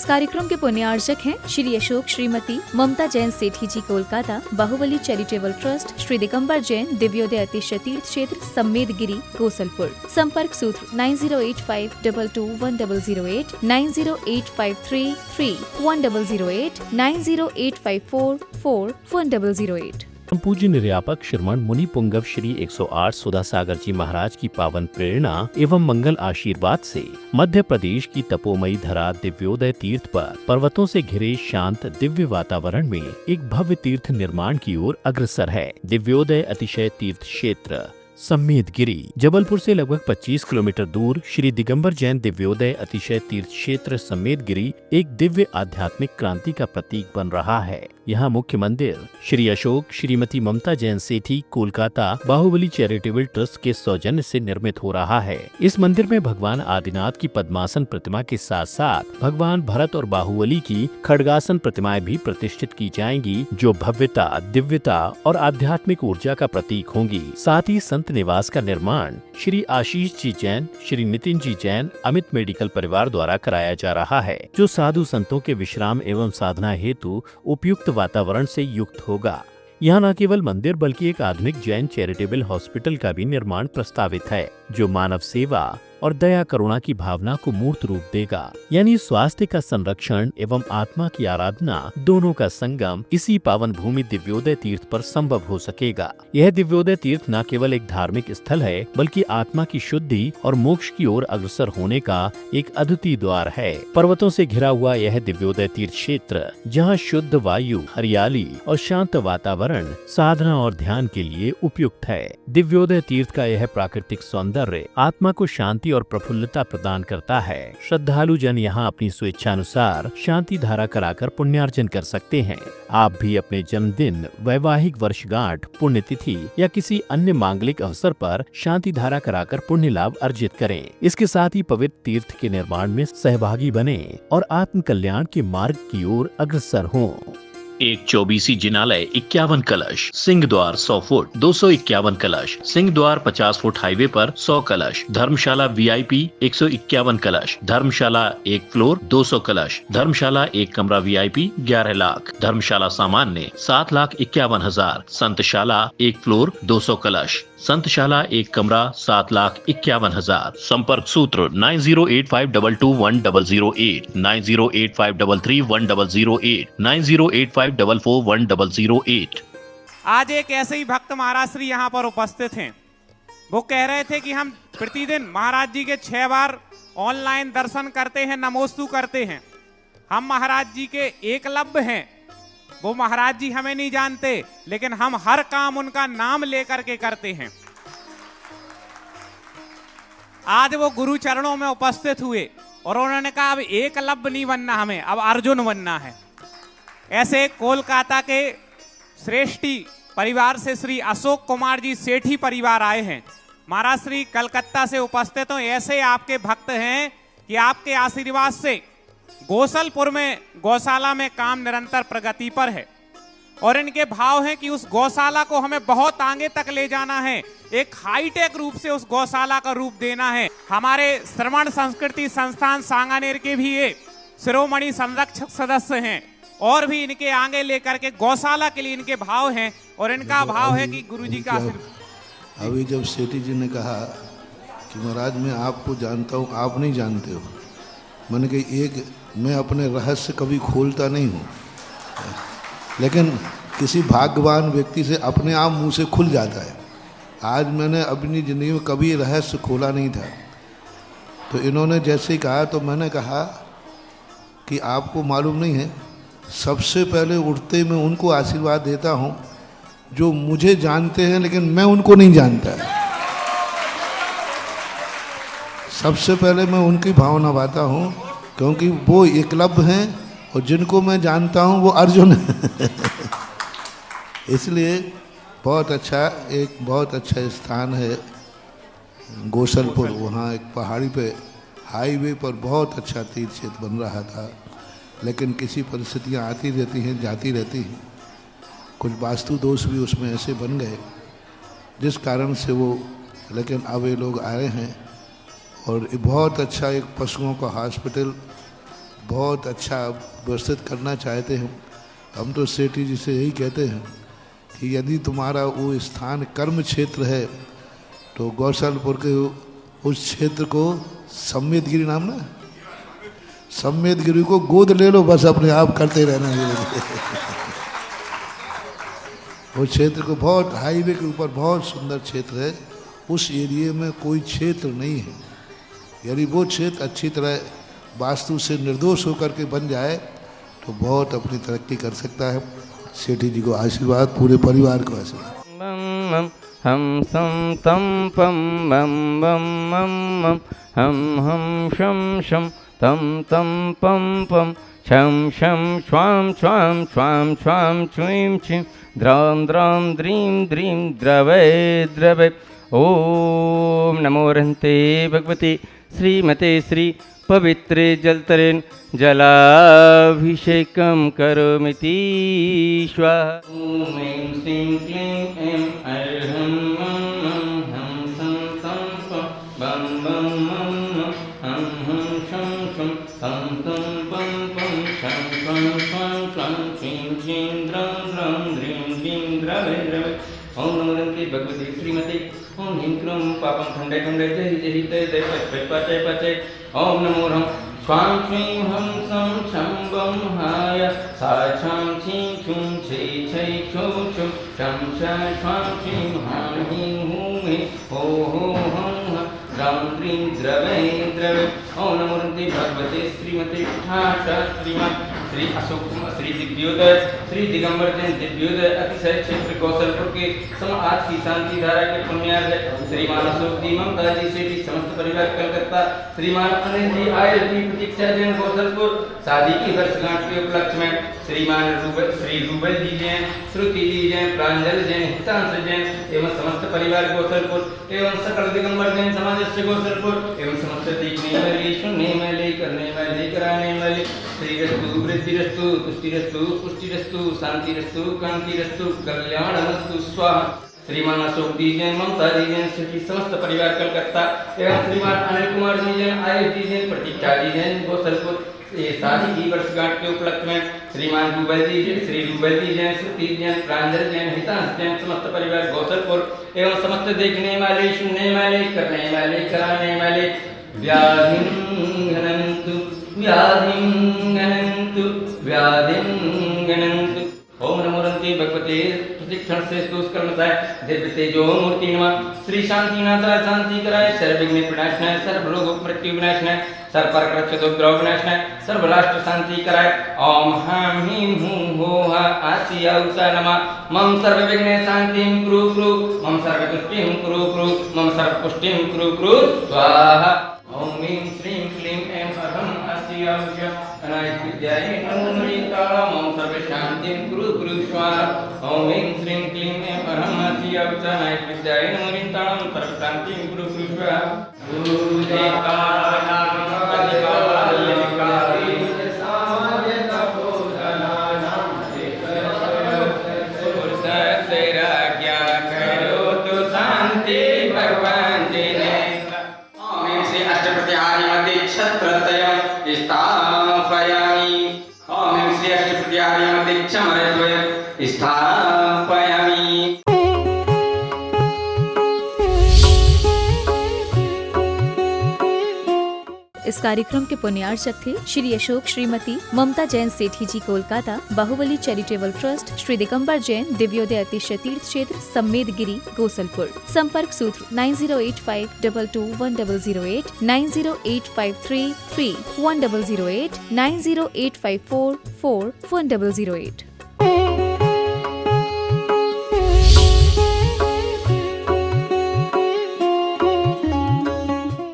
कार्यक्रम के पुण्यार्चक हैं श्री अशोक श्रीमती ममता जैन सेठी जी कोलकाता, बाहुबली चैरिटेबल ट्रस्ट, श्री दिगंबर जैन दिव्योदय अतिशय तीर्थ क्षेत्र, सम्मेदगिरी, गोसलपुर। संपर्क सूत्र 9085221008, 9085333108, 9085441008। पूज्य निर्यापक श्रमण मुनि पुंगव श्री 108 सुधा सागर जी महाराज की पावन प्रेरणा एवं मंगल आशीर्वाद से मध्य प्रदेश की तपोमयी धरा दिव्योदय तीर्थ पर पर्वतों से घिरे शांत दिव्य वातावरण में एक भव्य तीर्थ निर्माण की ओर अग्रसर है। दिव्योदय अतिशय तीर्थ क्षेत्र सम्मेदगिरी जबलपुर से लगभग 25 किलोमीटर दूर श्री दिगंबर जैन दिव्योदय अतिशय तीर्थ क्षेत्र सम्मेदगिरी एक दिव्य आध्यात्मिक क्रांति का प्रतीक बन रहा है। यहाँ मुख्य मंदिर श्री अशोक श्रीमती ममता जैन सेठी कोलकाता बाहुबली चैरिटेबल ट्रस्ट के सौजन्य से निर्मित हो रहा है। इस मंदिर में भगवान आदिनाथ की पद्मासन प्रतिमा के साथ साथ भगवान भरत और बाहुबली की खड्गासन प्रतिमाएं भी प्रतिष्ठित की जाएंगी, जो भव्यता, दिव्यता और आध्यात्मिक ऊर्जा का प्रतीक होंगी। साथ ही संत निवास का निर्माण श्री आशीष जी जैन, श्री नितिन जी जैन अमित मेडिकल परिवार द्वारा कराया जा रहा है, जो साधु संतों के विश्राम एवं साधना हेतु उपयुक्त वातावरण से युक्त होगा। यहाँ न केवल मंदिर बल्कि एक आधुनिक जैन चैरिटेबल हॉस्पिटल का भी निर्माण प्रस्तावित है, जो मानव सेवा और दया करुणा की भावना को मूर्त रूप देगा। यानी स्वास्थ्य का संरक्षण एवं आत्मा की आराधना दोनों का संगम इसी पावन भूमि दिव्योदय तीर्थ पर संभव हो सकेगा। यह दिव्योदय तीर्थ न केवल एक धार्मिक स्थल है, बल्कि आत्मा की शुद्धि और मोक्ष की ओर अग्रसर होने का एक अद्वितीय द्वार है। पर्वतों से घिरा हुआ यह दिव्योदय तीर्थ क्षेत्र, जहाँ शुद्ध वायु, हरियाली और शांत वातावरण साधना और ध्यान के लिए उपयुक्त है। दिव्योदय तीर्थ का यह प्राकृतिक सौंदर्य आत्मा को शांति और प्रफुल्लता प्रदान करता है। श्रद्धालु जन यहाँ अपनी स्वेच्छानुसार शांति धारा कराकर पुण्यार्जन कर सकते हैं। आप भी अपने जन्मदिन, वैवाहिक वर्षगांठ, पुण्यतिथि या किसी अन्य मांगलिक अवसर पर शांति धारा कराकर पुण्य लाभ अर्जित करें। इसके साथ ही पवित्र तीर्थ के निर्माण में सहभागी बने और आत्म कल्याण के मार्ग की ओर अग्रसर हों। एक 24 जिनालय 51 कलश, सिंह द्वार 100 फुट 251 कलश, सिंह द्वार 50 फुट हाईवे पर 100 कलश, धर्मशाला VIP 151 कलश, धर्मशाला 1 फ्लोर 200 कलश, धर्मशाला 1 कमरा VIP 11 लाख, धर्मशाला सामान्य 7,51,000, संतशाला 1 फ्लोर 200 कलश, संतशाला 1 कमरा 7,51,000। संपर्क सूत्र 9085221008, 9085331008, 9085441008। आज एक ऐसे ही भक्त महाराज श्री यहाँ पर उपस्थित हैं। वो कह रहे थे कि हम प्रतिदिन महाराज जी के 6 बार ऑनलाइन दर्शन करते हैं, नमोस्तु करते हैं। हम महाराज जी के एकलव्य हैं। वो महाराज जी हमें नहीं जानते, लेकिन हम हर काम उनका नाम लेकर के करते हैं। आज वो गुरु चरणों में उपस्थित हुए और उन्होंने कहा अब एकलव्य नहीं बनना, हमें अब अर्जुन बनना है। ऐसे कोलकाता के श्रेष्ठी परिवार से श्री अशोक कुमार जी सेठी परिवार आए हैं। महाराज श्री कलकत्ता से उपस्थित हो। ऐसे आपके भक्त हैं कि आपके आशीर्वाद से गोसलपुर में गौशाला में काम निरंतर प्रगति पर है और इनके भाव हैं कि उस गौशाला को हमें बहुत आगे तक ले जाना है, एक हाईटेक रूप से उस गौशाला का रूप देना है। हमारे श्रमण संस्कृति संस्थान सांगानेर के भी ये शिरोमणि संरक्षक सदस्य हैं और भी इनके आगे लेकर के गौशाला के लिए इनके भाव हैं और इनका भाव है कि गुरुजी का आशीर्वाद। अभी जब सेठी जी ने कहा कि महाराज मैं आपको जानता हूँ, आप नहीं जानते हो, मैंने कहा एक मैं अपने रहस्य कभी खोलता नहीं हूँ, लेकिन किसी भाग्यवान व्यक्ति से अपने आप मुंह से खुल जाता है। आज मैंने अपनी ज़िंदगी में कभी रहस्य खोला नहीं था, तो इन्होंने जैसे ही कहा तो मैंने कहा कि आपको मालूम नहीं है, सबसे पहले उठते मैं उनको आशीर्वाद देता हूँ जो मुझे जानते हैं लेकिन मैं उनको नहीं जानता। सबसे पहले मैं उनकी भावना बाता हूँ, क्योंकि वो एकलव्य हैं और जिनको मैं जानता हूँ वो अर्जुन है। इसलिए बहुत अच्छा स्थान है गोसलपुर। वहाँ एक पहाड़ी पे हाईवे पर बहुत अच्छा तीर्थ क्षेत्र बन रहा था, लेकिन किसी परिस्थितियाँ आती रहती हैं, जाती रहती हैं। कुछ वास्तु दोष भी उसमें ऐसे बन गए जिस कारण से वो, लेकिन अब ये लोग आए हैं और बहुत अच्छा एक पशुओं का हॉस्पिटल बहुत अच्छा व्यवस्थित करना चाहते हैं। हम तो सेठी जी से यही कहते हैं कि यदि तुम्हारा वो स्थान कर्म क्षेत्र है तो गौशालपुर के उस क्षेत्र को सम्मेदगिरी नाम ना, सम्मेदगिरी को गोद ले लो, बस अपने आप करते रहना है। उस क्षेत्र को बहुत हाईवे के ऊपर बहुत सुंदर क्षेत्र है, उस एरिए में कोई क्षेत्र नहीं है। यदि वो क्षेत्र अच्छी तरह वास्तु से निर्दोष होकर के बन जाए तो बहुत अपनी तरक्की कर सकता है। सेठी जी को आशीर्वाद, पूरे परिवार को आशीर्वाद। मम मम हम सम तम पम मम मम मम मम हम शम शम तम तम पम पम छम छम श्वाम श्वाम श्वाम श्वाम छुईं छिं द्रां द्रां द्रीं द्रीं द्रवै द्रवै। ओम नमो रहन्ते भगवते श्रीमते श्री पवित्रे जलतरेन जलाभिषेकं करोमीति स्वाहा। ओम ऐं श्रीं क्लीं ऐं अर्हं मं हम सं तं पं बं बं मं मं हम शं शं तं तं पं पं शं शं स्वं स्वं छीं छीं द्रं द्रं द्रीं द्रीं द्रवै द्रवै। ओम नमो नमस्ते भगवते श्रीमते ओम ह्रीं क्लीं पापं खण्डय खण्डय जय जय जय जय पचय पचय। ओम नमो रं स्वां श्रीं हं सं शं बं हाय सा छां छीं छुं छै छै छौ छुं शं श स्वां श्रीं हां हीं हूं हे हो हं हं द्रं द्रीं द्रवै द्रवै। ओम नमो नमस्ते भगवते श्रीमते ठाठा श्रीमत् श्री अशोक कुमार श्री दिव्योदय श्री दिगंबर जैन दिव्योदय अतिशय क्षेत्र कौशलपुर के आज की शांति धारा के पुण्यार्थ श्रीमान अशोक जी ममता जी सेठी समस्त परिवार कलकत्ता श्रीमान अनिल जी आयुष जी प्रतीक्षा जैन कौशलपुर शादी की वर्षगांठ के उपलक्ष्य में श्रीमान श्री रूबल जी जैन श्रुति जी जैन प्रांजल जैन हितांश जैन एवं समस्त परिवार कौशलपुर एवं सकल दिगंबर जैन समाज कौशलपुर एवं समस्त देखने वाले सुनने वाले करने वाले कराने वाले श्रीरस्तु वृद्धिरस्तु तुष्टिरस्तु पुष्टिरस्तु शांतिरस्तु कांतिरस्तु कल्याणमस्तु स्वाहा। श्रीमान अशोक जी जैन ममता जी जैन सेठी समस्त परिवार कलकत्ता एवं श्रीमान अनिल कुमार जी जैन आयुष जी जैन प्रतीक्षा जी जैन कौशलपुर शादी की वर्षगांठ के उपलक्ष्य में श्रीमान रूबल जी जैन श्री रूबल जी जैन श्रुति जैन प्रांजल जैन हितांश जैन समस्त परिवार कौशलपुर एवं समस्त देखने वाले सुनने वाले करने वाले कराने वाले व्याधिं घनन्तु व्याधिं घनन्तु व्याधिं घनन्तु। ओम नमो नमस्ते भगवते प्रशिक्षण से कर्मचाय दिव्य तेजो मूर्ति नमः। श्री शांतिनाथ शांति कराय सर्वविघ्न विनाशनाय सर्वरोग मृत्यु विनाशनाय सर्वपरकृच्छदुग्रह विनाशनाय सर्वराष्ट्र शांति कराय। ओम हां ह्रीं हूं हो हा आसिया उषा नमः। मम सर्वविघ्न शांतिं कुरु कुरु मम सर्वपुष्टिं कुरु कुरु मम सर्वपुष्टिं कुरु कुरु स्वाहा। ओम ह्रीं श्रीं क्लीं ऐं अहं आसिया उषा अनायक विद्याये नमो नमः। मम सर्वशांतिं कुरु कुरु स्वाहा। ओम ह्रीं श्रीं क्लीं ऐं अहं आसिया उषा अनायक विद्याये नमो नमः। सर्वशांतिं कुरु कुरु स्वाहा। इस कार्यक्रम के पुण्यार्चक थे श्री अशोक श्रीमती ममता जैन सेठी जी कोलकाता, बाहुबली चैरिटेबल ट्रस्ट, श्री दिगंबर जैन दिव्योदय अतिशय तीर्थ क्षेत्र सम्मेदगिरी गोसलपुर। संपर्क सूत्र 9085221008, 9085333108, 9085444108।